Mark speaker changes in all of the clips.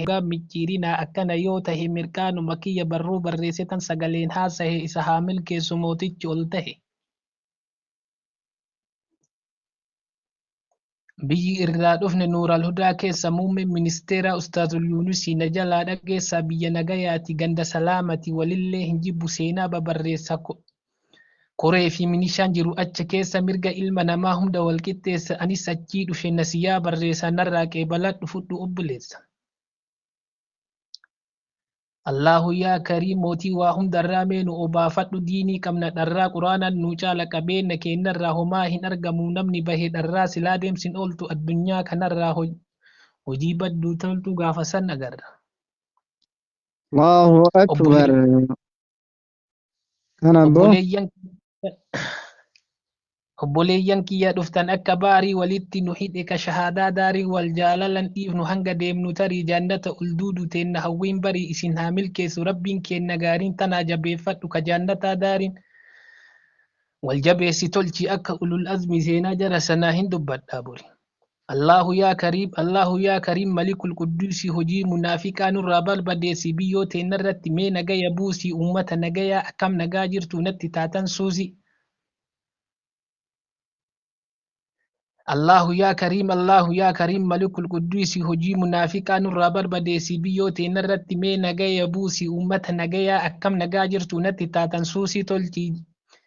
Speaker 1: Egaa micciirinaa akkana yoo tahe mirqaanuma kiyya barruu barreessitan sagaleen haasahe isa haa milkeessu mootichi ol tahe. Biyyi irraa dhufne Nuural Hudaa keessa muummeen ministeeraa Ustaazul Yuunusii na jalaa dhageessaa biyya nagayaati ganda salaamati walillee hin jibbu seenaa babarreessa koree fi minishaan jiru achi keessa mirga ilma namaa hunda walqixxeessa anis achii dhufe nasiyaa barreessa narraa qeebaladhu fudhu obboleessa. Allahu yaa Kariim mootii waa hundarraa meenu obaafadhu diinii qabna dharraa quraanaan nuu caala qabeenya keenyarraa homaa hin argamu namni bahee dharraa silaa deemsin ooltu addunyaa kanarraa hojii badduu toltu gaafa san agarra.
Speaker 2: Allahu Akbar. Kana boo.
Speaker 1: Obboleeyyan kiyya dhuftan akka baarii walitti nu hidhe ka shahaadaa daarii wal jaalalan dhiifnu hanga deemnu tarii jaannata ol duudu teenna hawwiin barii isin haa milkeessu rabbiin keenna gaariin tanaa jabeeffadhu ka jaannataa daariin wal jabeessi tolchi akka ulul azmi seenaa jara sanaa hin dubbadhaa bori. Allahu yaa Kariim malikul qudduusii hojii munaafiqaa nurraa balbadeessi biyyoo teennarratti mee nagaya buusii uummata nagayaa akkam nagaa jirtu natti taatan suusi. Allahu yaa Kariim malikul qudduusii hojii munaafiqaa nurraa barbadeessi biyyoo teennarratti mee nagaya buusii uummata nagayaa akkam nagaa jirtu natti taatan suusii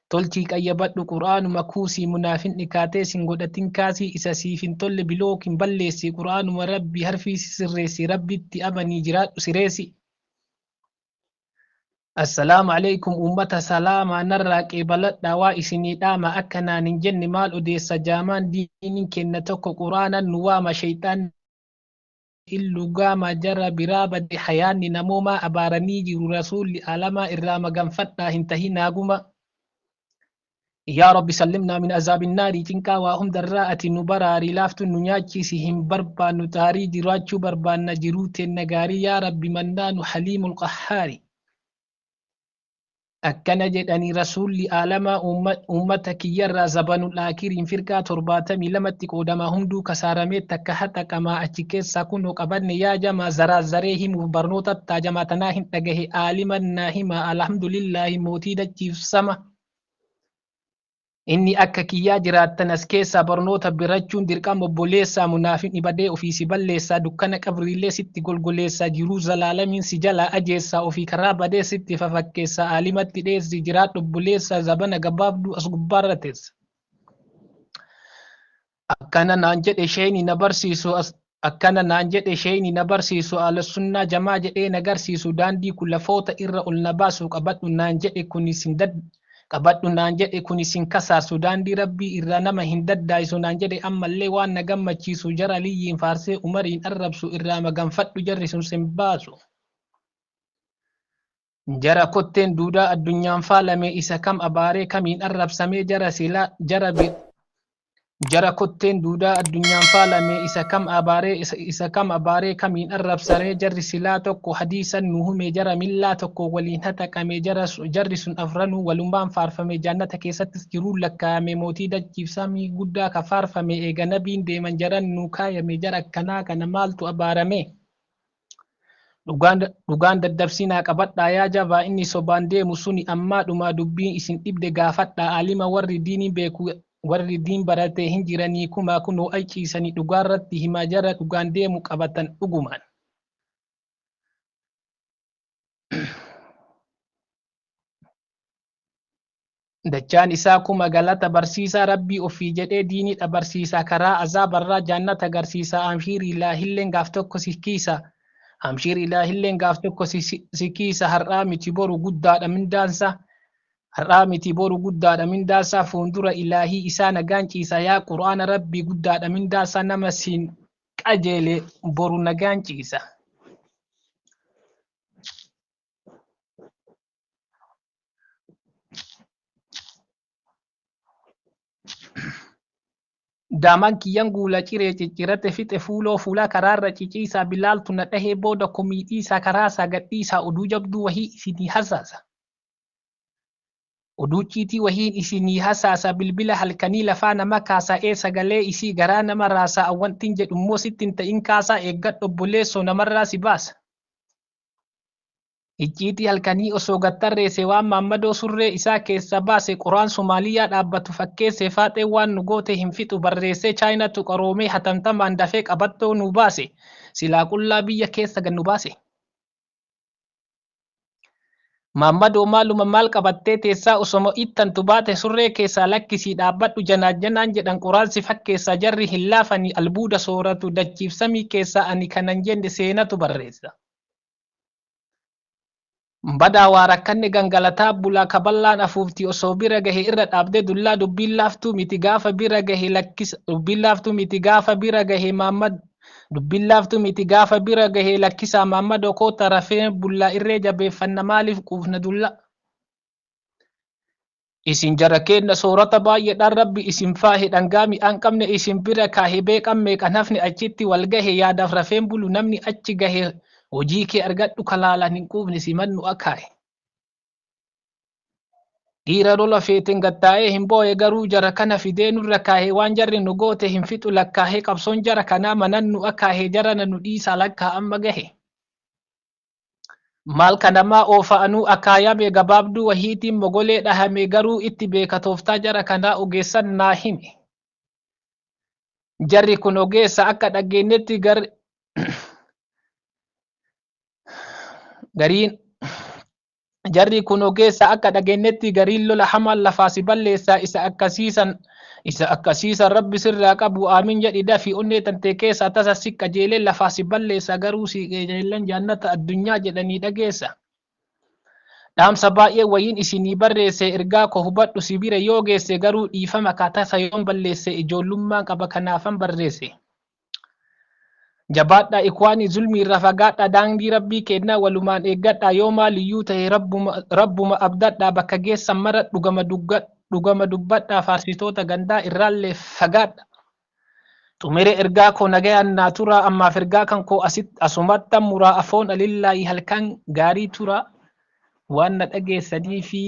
Speaker 1: tolchii qayyabadhu quraanuma kuusii munaafin dhikaatee sin godhatin kaasii isa siif hin tolle bilookin balleessi quraanuma rabbi harfiisi sirreessi rabbitti amanii jiraadhu sireesi. Assalaamu alaikum uummata salaamaa narraa qeebaladhaa waa isinii dhaama akkanaan hin jenne maal odeessa jaamaan diiniin kenna tokko quraanaan nu waama shayxaan illu gaama jara biraa bade hayaanni namoomaa abaaranii jiru rasuulli alamaa irraa maganfadhaa hin tahi naaguma. Yaa Rabbi sallimnaa min azaabi naarii cinqaa waa hundarraa ati nu baraarii laaftu nu nyaachisi hin barbaannu taarii jiraachuu barbaanna jiruu teenna gaarii yaa Rabbi mannaanu haliimul qahhaari. Akkana jedhanii rasuulli alamaa uummata kiyyarraa zabanul aakiriin firqaa 72tti qoodamaa hunduu kasaaramee takka haxa qamaa achi keessaa kunoo qabanne yaa jamaa zaraazaree himuuf barnoota taajamaa tanaa hin dhagahe aaliman naa himaa alhamdulillaahi mootii dachiif sama. Inni akka kiyyaa jiraattan as keessaa barnoota birachuun dirqama obboleessaa munaafin ibadee ofiisi balleessaa dukkana qabriillee sitti golgoleessaa jiruu zalaalamiin si jalaa ajeessaa ofii karaa badee sitti fafakkeessaa aalimatti dheessi jiraadhu obboleessaa zabana gabaabduu as gubbaarra teessa. Akkana naan jedhe sheeyni na barsiisu alassunnaa jamaa jedhee nagarsiisu daandii kulafoota irra ol na baasu qabadhu naan jedhe kun isin kasaasu daandii rabbii irraa nama hin daddaayisu naan jedhe ammallee waan na gammachiisu jara liyyiin faarsee umariin arrabsu irraa maganfadhu jarri sun sin baasu. Jara kotteen duudaa addunyaan faalame isa kam abaaree kamiin arrabsamee jara kotteen duudaa addunyaan faalame isa kam abaaree kamiin arrabsamee jarri silaa tokko hadiisan nu hume jara millaa tokko waliin hataqame jarri sun afranuu walumaan faarfame jaannata keessattis jiruu lakkaa'ame mootii dachiif samii guddaa ka faarfame eega nabiin deeman jaran nu kaayame jara akkanaa kana maaltu abaarame. Dhugaan daddabsinaa qabadhaa yaa jabaa inni sobaan deemu suni ammaa dhumaa dubbiin isin dhibde gaafadhaa aalima warri diinii beeku warri diin baratee hin jiranii kumaa kunoo ayciisanii dhugaarratti himaa jara dhugaan deemu qabatan dhugumaan. Dachaan isaa kuma galata barsiisaa rabbii ofii jedhee diinidha barsiisaa karaa azaabarraa jaannata agarsiisaa amshiirii ilaahilleen gaaf tokko sikiisa. Amshiir ilaahilleen gaaf tokko sikiisa har'aa miti boru guddaadha mindaansa. Har'aa miti boru guddaadha mindaansa fuuldura ilaahii isaa nagaan ciisa yaa quraana rabbii guddaadha mindaansa nama siin qajeele boru nagaan ciisa. Daamaan kiyyan guula ciree ciccirate fixe fuulaa karaarra ciciisaa bilaaltu na dhahee booda komiidhiisaa karaasaa gadhiisaa oduu jabduu wahii isinii hasaasa. Oduuciitii wahiin isinii hasaasa bilbila halkanii lafaa nama kaasa'ee sagalee isii garaa nama raasa'a wantin jedhummoo sittin ta'in kaasaa eeggadhu obboleessoo namarraa si baasa. Icciitii halkanii osoo gattarreesse waan Maammadoo surree isaa keessa baase quraan Somaaliyaa dhaabbatu fakkeesse faaxee waan nu goote hin fixu barreessee chaayinatu qaroomee hatamtamaan dafee qabattoo nu baase silaa qullaa biyya keessa gannu baase. Maammadoo maaluma maal qabattee teessaa osoma ittantu baate surree keessaa lakkisii dhaabbadhu janaan jedhan quraan si fakkeessa jarri hin laafanii albuuda sooratu dachiif samii keessaa ani kanan jenne seenatu barreessa. Badaa waa rakkanne gangalataa bulaa kaballaan afuufti osoo bira gahe irra dhaabdee dullaa dubbiin laaftuu miti gaafa bira gahe lakkisa dubbiin laaftuu miti gaafa bira gahe Maammad dubbiin laaftuu miti gaafa bira gahe lakkisaa Maammadoo koota rafee bullaa irree jabeeffanna maaliif quufna dulla. Isin jara kenna soorata baay'eedhaan rabbi isin faahe dhangaa mi'aan qabne isin bira kaahe beeqan meeqan hafne achitti wal gahe yaadaaf rafeen bulu namni achi gahe hojii kee argadhu kalaalaan hin quufne simannu akaaye. Dhiira lola feeten gattaa'ee hin booye garuu jara kana fidee nurra kaahee waan jarri nu goote hin fixu lakkaahee qabsoon jara kanaa manannu akaahee jarana nu dhiisaa lakkaa amma gahe. Maal kanamaa oofa'anuu akaayame gabaabduu wahiitiin mogolee dhahame garuu itti beeka tooftaa jara kanaa ogeessan naa hime. Jarri kun ogeessa akka dhageenyetti Jarri kun ogeessa akka dhageenyetti gariin lola hamaan lafaa si balleessaa isa akkasiisan rabbi sirraa qabu aamin jedhi dafii onnee tantee keessaa tasa si qajeelee lafaa si balleessaa garuu si qajeelan jaannata addunyaa jedhanii dhageessa. Dhaamsa baay'ee wayiin isinii barreesse ergaa koo hubadhu si bira yoo geesse garuu dhiifama kaatasa yoon balleesse ijoollummaan qaba kanaafan barreesse. Jabaadhaa ikwaanii zulmii irra fagaadhaa daandii rabbii kennaa walumaan eeggadhaa yoo maaliyyuu ta'e rabbuma abdadhaa bakka geessan mara dhugama dubbadhaa faarsitoota gandaa irraallee fagaadha. Xumire ergaa koo nagayaan naa turaa ammaaf ergaa kan koo asumattan muraa afoon alillaahi halkan gaarii turaa waan na dhageessanii fi